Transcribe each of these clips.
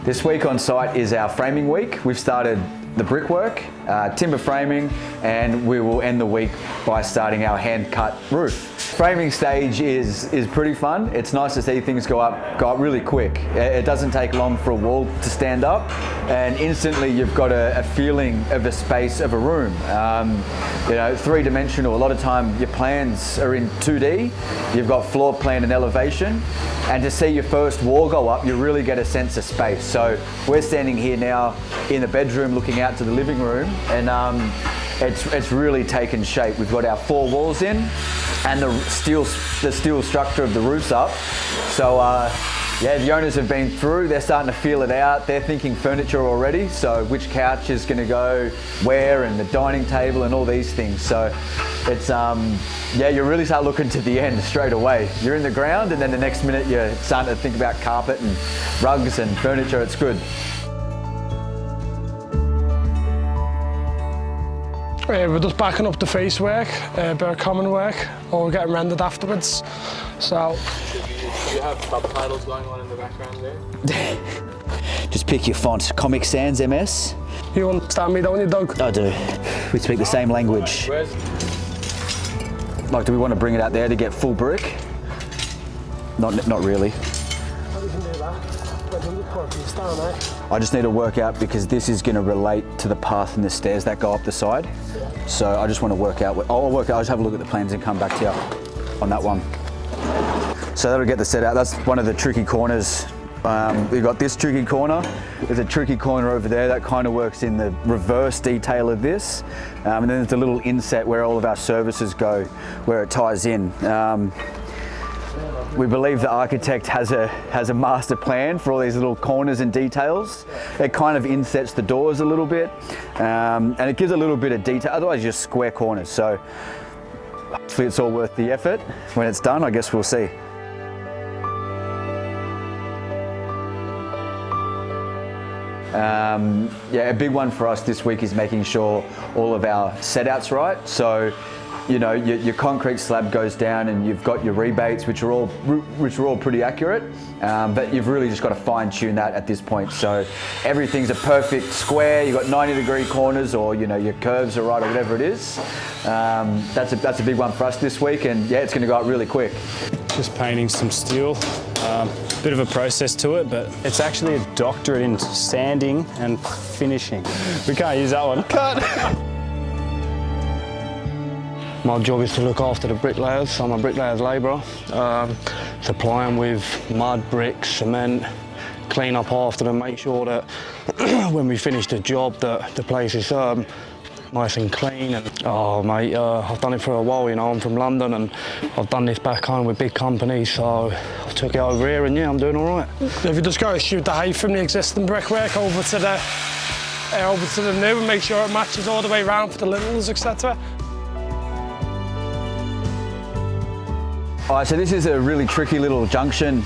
This week on site is our framing week. We've started the brickwork, timber framing, and we will end the week by starting our hand-cut roof. Framing stage is pretty fun. It's nice to see things go up really quick. It doesn't take long for a wall to stand up, and instantly you've got a feeling of the space of a room. You know, three-dimensional. A lot of time your plans are in 2D. You've got floor plan and elevation, and to see your first wall go up, you really get a sense of space. So we're standing here now in the bedroom looking out to the living room, and it's really taken shape. We've got our 4 walls in, and the steel structure of the roof's up. So yeah, the owners have been through, they're starting to feel it out. They're thinking furniture already, so which couch is going to go where, and the dining table and all these things. So it's, yeah, you really start looking to the end straight away. You're in the ground, and then the next minute you're starting to think about carpet and rugs and furniture. It's good. We're just backing up the face work, a bit of common work, or we're getting rendered afterwards. So. Do you have subtitles going on in the background there? Just pick your font. Comic Sans MS. You understand me, don't you, Doug? I do. We speak the same language. Like, do we want to bring it out there to get full brick? Not really. I just need to work out, because this is going to relate to the path and the stairs that go up the side. So I just want to work out. I'll just have a look at the plans and come back to you on that one. So that'll get the set out. That's one of the tricky corners. We've got this tricky corner. There's a tricky corner over there that kind of works in the reverse detail of this. And then there's a little inset where all of our services go, where it ties in. We believe the architect has a master plan for all these little corners and details. It kind of insets the doors a little bit, and it gives a little bit of detail. Otherwise, just square corners. So hopefully it's all worth the effort. When it's done, I guess we'll see. Yeah, a big one for us this week is making sure all of our setouts right. So, you know, your concrete slab goes down, and you've got your rebates, which are all pretty accurate, but you've really just got to fine tune that at this point. So everything's a perfect square. You've got 90-degree corners, or you know, your curves are right, or whatever it is. That's a big one for us this week, and yeah, it's going to go out really quick. Just painting some steel. Bit of a process to it, but it's actually a doctorate in sanding and finishing. We can't use that one. Cut! My job is to look after the bricklayers. So I'm a bricklayer's labourer. Supply them with mud, bricks, cement, clean up after them, make sure that when we finish the job that the place is nice and clean. And oh mate, I've done it for a while, you know. I'm from London, and I've done this back home with big companies, so I took it over here, and yeah, I'm doing all right. If you just got to shoot the height from the existing brickwork over to the new, and make sure it matches all the way around for the lintels, etc. All right, so this is a really tricky little junction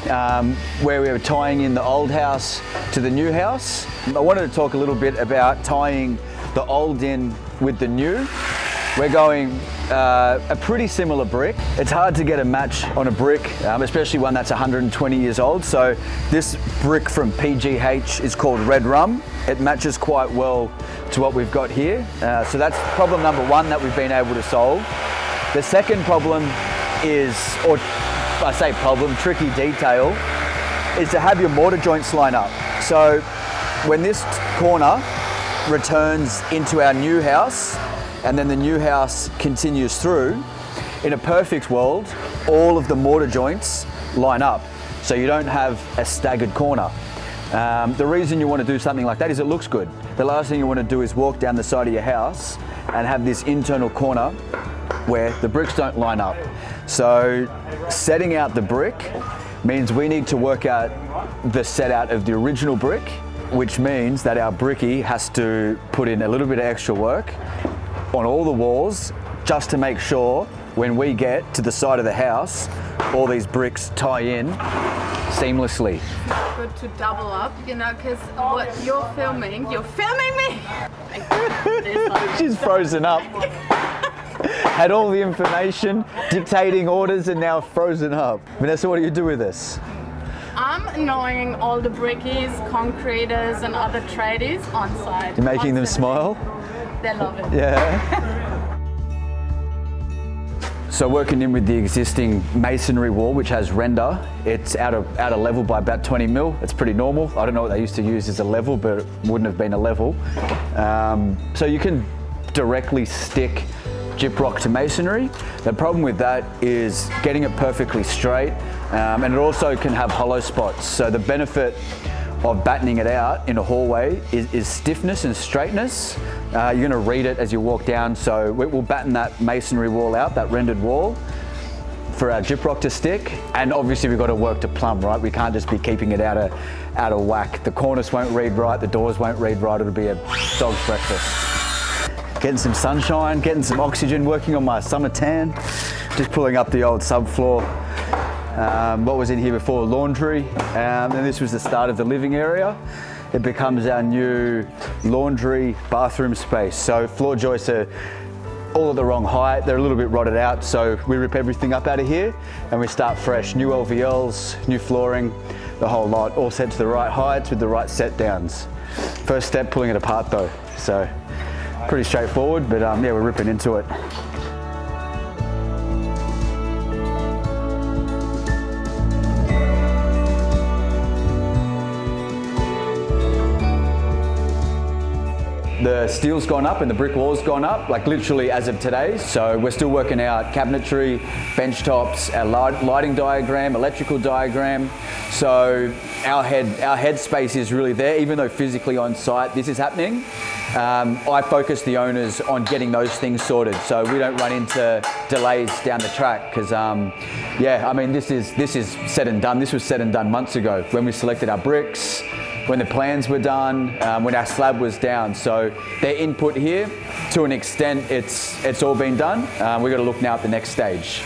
where we are tying in the old house to the new house. I wanted to talk a little bit about tying the old in with the new. We're going a pretty similar brick. It's hard to get a match on a brick, especially one that's 120 years old. So this brick from PGH is called Red Rum. It matches quite well to what we've got here. So that's problem number one that we've been able to solve. The second problem is, or I say problem, tricky detail, is to have your mortar joints line up. So when this corner returns into our new house, and then the new house continues through, in a perfect world, all of the mortar joints line up, so you don't have a staggered corner. The reason you want to do something like that is it looks good. The last thing you want to do is walk down the side of your house and have this internal corner where the bricks don't line up. So setting out the brick means we need to work out the set out of the original brick, which means that our brickie has to put in a little bit of extra work on all the walls, just to make sure when we get to the side of the house, all these bricks tie in seamlessly. Good to double up, you know, because what you're filming me! She's frozen up. Had all the information, dictating orders, and now frozen up. Vanessa, what do you do with this? I'm annoying all the brickies, concreters and other tradies on site. You're making them smile? They love it. Yeah. So working in with the existing masonry wall, which has render, it's out of level by about 20 mil. It's pretty normal. I don't know what they used to use as a level, but it wouldn't have been a level. So you can directly stick gyprock to masonry. The problem with that is getting it perfectly straight, and it also can have hollow spots. So the benefit of battening it out in a hallway is stiffness and straightness. You're going to read it as you walk down, so we'll batten that masonry wall out, that rendered wall, for our gyprock to stick. And obviously we've got to work to plumb, right? We can't just be keeping it out of whack. The cornice won't read right, the doors won't read right, it'll be a dog's breakfast. Getting some sunshine, getting some oxygen, working on my summer tan, just pulling up the old subfloor. What was in here before? Laundry, and this was the start of the living area. It becomes our new laundry bathroom space. So floor joists are all at the wrong height. They're a little bit rotted out, so we rip everything up out of here and we start fresh. New LVLs, new flooring, the whole lot, all set to the right heights with the right set downs. First step, pulling it apart though. So pretty straightforward, but yeah, we're ripping into it. The steel's gone up and the brick wall's gone up, like literally as of today. So we're still working out cabinetry, bench tops, our lighting diagram, electrical diagram. So our head space is really there, even though physically on site this is happening. I focus the owners on getting those things sorted so we don't run into delays down the track, because yeah, I mean this is said and done. This was said and done months ago when we selected our bricks, when the plans were done, when our slab was down. So their input here, to an extent, it's all been done. We've got to look now at the next stage.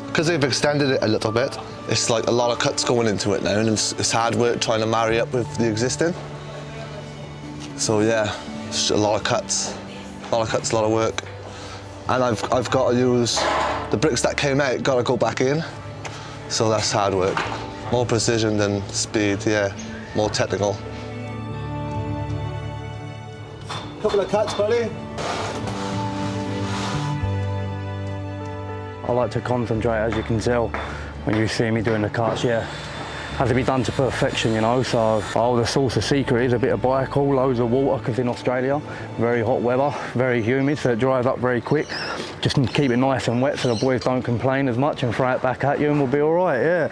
Because they've extended it a little bit, it's like a lot of cuts going into it now, and it's hard work trying to marry up with the existing. So yeah, it's a lot of cuts, a lot of work. And I've got to use the bricks that came out, got to go back in. So that's hard work. More precision than speed, yeah, more technical. Couple of cuts, buddy. I like to concentrate, as you can tell when you see me doing the cuts, yeah. Has to be done to perfection, you know, so the source of secret is a bit of bicol, loads of water, because in Australia, very hot weather, very humid, so it dries up very quick. Just keep it nice and wet so the boys don't complain as much, and throw it back at you and we'll be all right, yeah.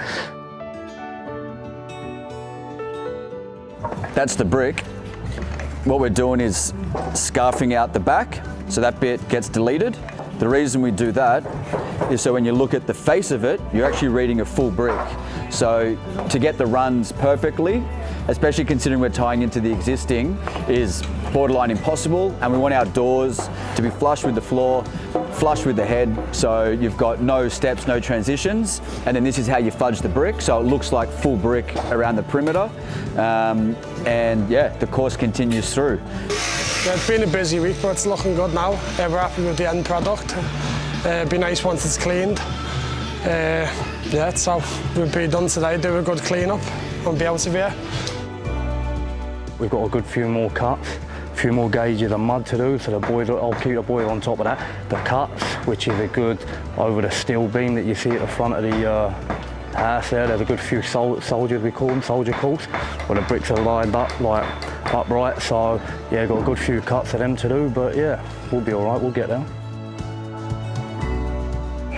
That's the brick. What we're doing is scarfing out the back, so that bit gets deleted. The reason we do that is so when you look at the face of it, you're actually reading a full brick. So to get the runs perfectly, especially considering we're tying into the existing, is borderline impossible, and we want our doors to be flush with the floor, flush with the head, so you've got no steps, no transitions, and then this is how you fudge the brick, so it looks like full brick around the perimeter, and yeah, the course continues through. Yeah, it's been a busy week, but it's looking good now. We're happy with the end product. It'd be nice once it's cleaned. Yeah, so we'll be done today, do a good clean up and be out of here. We've got a good few more cuts, a few more gauges of mud to do, so the boys, I'll keep the boys on top of that. The cuts, which is a good over the steel beam that you see at the front of the house there. There's a good few soldiers, we call them, soldier course, where the bricks are lined up like upright. So yeah, got a good few cuts of them to do, but yeah, we'll be all right, we'll get there.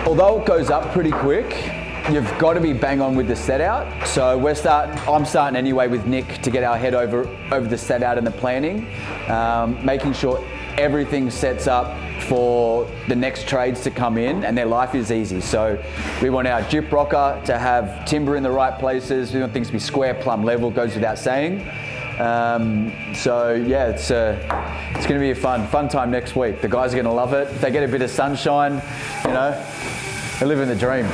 Although it goes up pretty quick, you've got to be bang on with the set out. So I'm starting anyway with Nick to get our head over the set out and the planning, making sure everything sets up for the next trades to come in and their life is easy. So we want our gyprocker to have timber in the right places. We want things to be square, plumb, level, goes without saying. So yeah, it's going to be a fun time next week. The guys are going to love it. If they get a bit of sunshine, you know, they're living the dream.